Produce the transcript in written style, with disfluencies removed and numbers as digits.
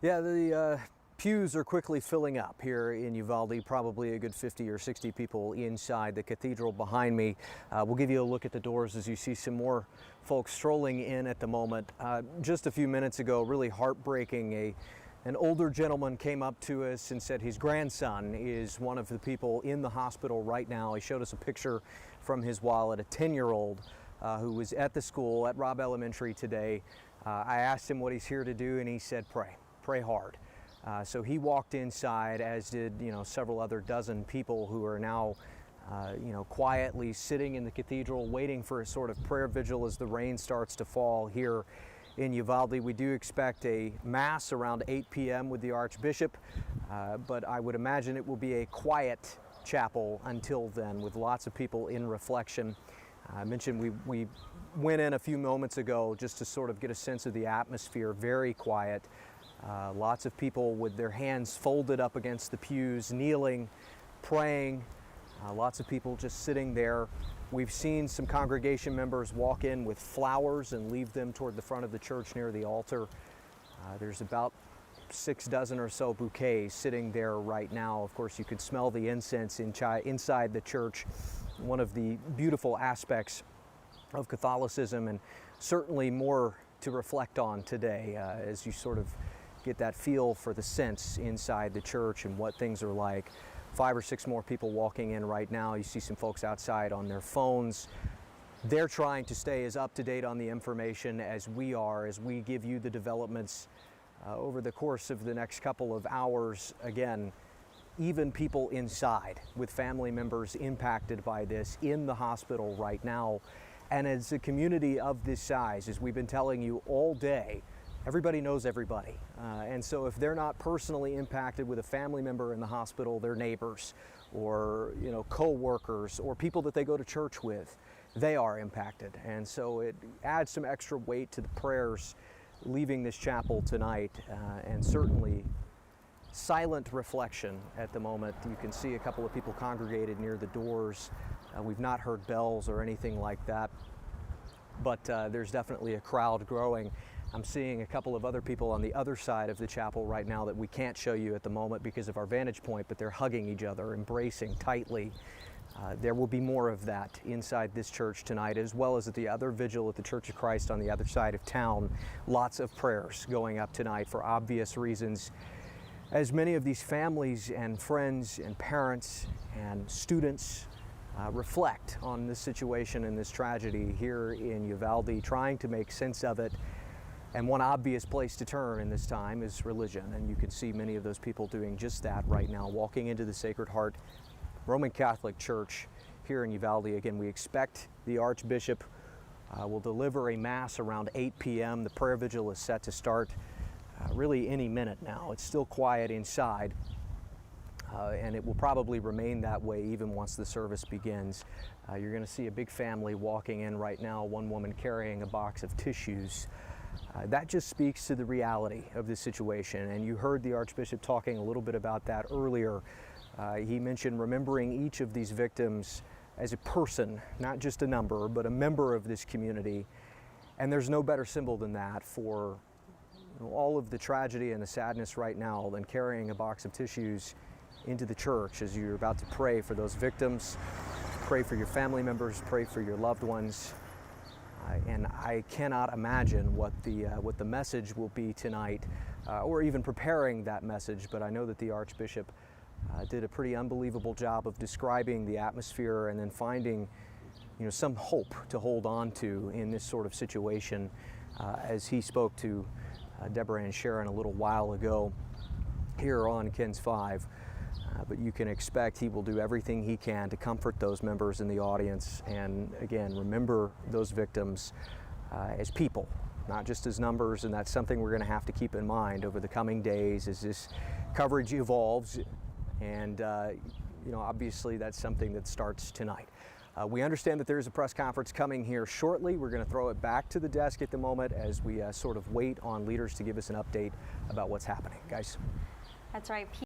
Yeah, the pews are quickly filling up here in Uvalde, probably a good 50 or 60 people inside the cathedral behind me. We'll give you a look at the doors as you see some more folks strolling in at the moment. Just a few minutes ago, really heartbreaking, an older gentleman came up to us and said his grandson is one of the people in the hospital right now. He showed us a picture from his wallet, a 10-year-old who was at the school at Robb Elementary today. I asked him what he's here to do, and he said pray hard. So he walked inside, as did several other dozen people who are now quietly sitting in the cathedral waiting for a sort of prayer vigil as the rain starts to fall here in Uvalde. We do expect a mass around 8 p.m. with the Archbishop, but I would imagine it will be a quiet chapel until then, with lots of people in reflection. I mentioned we went in a few moments ago just to sort of get a sense of the atmosphere. Very quiet. Lots of people with their hands folded up against the pews, kneeling, praying. Lots of people just sitting there. We've seen some congregation members walk in with flowers and leave them toward the front of the church near the altar. There's about 6 dozen or so bouquets sitting there right now. Of course, you could smell the incense inside the church. One of the beautiful aspects of Catholicism, and certainly more to reflect on today as you sort of get that feel for the sense inside the church and what things are like. 5 or 6 more people walking in right now. You see some folks outside on their phones. They're trying to stay as up to date on the information as we are, as we give you the developments over the course of the next couple of hours. Again, even people inside with family members impacted by this in the hospital right now. And as a community of this size, as we've been telling you all day, everybody knows everybody. And so if they're not personally impacted with a family member in the hospital, their neighbors or co-workers or people that they go to church with, they are impacted. And so it adds some extra weight to the prayers leaving this chapel tonight, and certainly silent reflection at the moment. You can see a couple of people congregated near the doors. We've not heard bells or anything like that, but there's definitely a crowd growing. I'm seeing a couple of other people on the other side of the chapel right now that we can't show you at the moment because of our vantage point, but they're hugging each other, embracing tightly. There will be more of that inside this church tonight, as well as at the other vigil at the Church of Christ on the other side of town. Lots of prayers going up tonight for obvious reasons, as many of these families and friends and parents and students reflect on this situation and this tragedy here in Uvalde, trying to make sense of it. And one obvious place to turn in this time is religion, and you can see many of those people doing just that right now, walking into the Sacred Heart Roman Catholic Church here in Uvalde. Again, we expect the Archbishop will deliver a Mass around 8 p.m. The prayer vigil is set to start really any minute now. It's still quiet inside, and it will probably remain that way even once the service begins. You're going to see a big family walking in right now, one woman carrying a box of tissues. That just speaks to the reality of this situation, and you heard the Archbishop talking a little bit about that earlier. He mentioned remembering each of these victims as a person, not just a number, but a member of this community. And there's no better symbol than that for all of the tragedy and the sadness right now than carrying a box of tissues into the church as you're about to pray for those victims, pray for your family members, pray for your loved ones. And I cannot imagine what the message will be tonight, or even preparing that message, but I know that the Archbishop did a pretty unbelievable job of describing the atmosphere and then finding some hope to hold on to in this sort of situation, as he spoke to Deborah and Sharon a little while ago here on KENS 5. But you can expect he will do everything he can to comfort those members in the audience, and again, remember those victims as people, not just as numbers. And that's something we're going to have to keep in mind over the coming days as this coverage evolves. And obviously that's something that starts tonight. We understand that there's a press conference coming here shortly. We're going to throw it back to the desk at the moment as we sort of wait on leaders to give us an update about what's happening. Guys? That's right.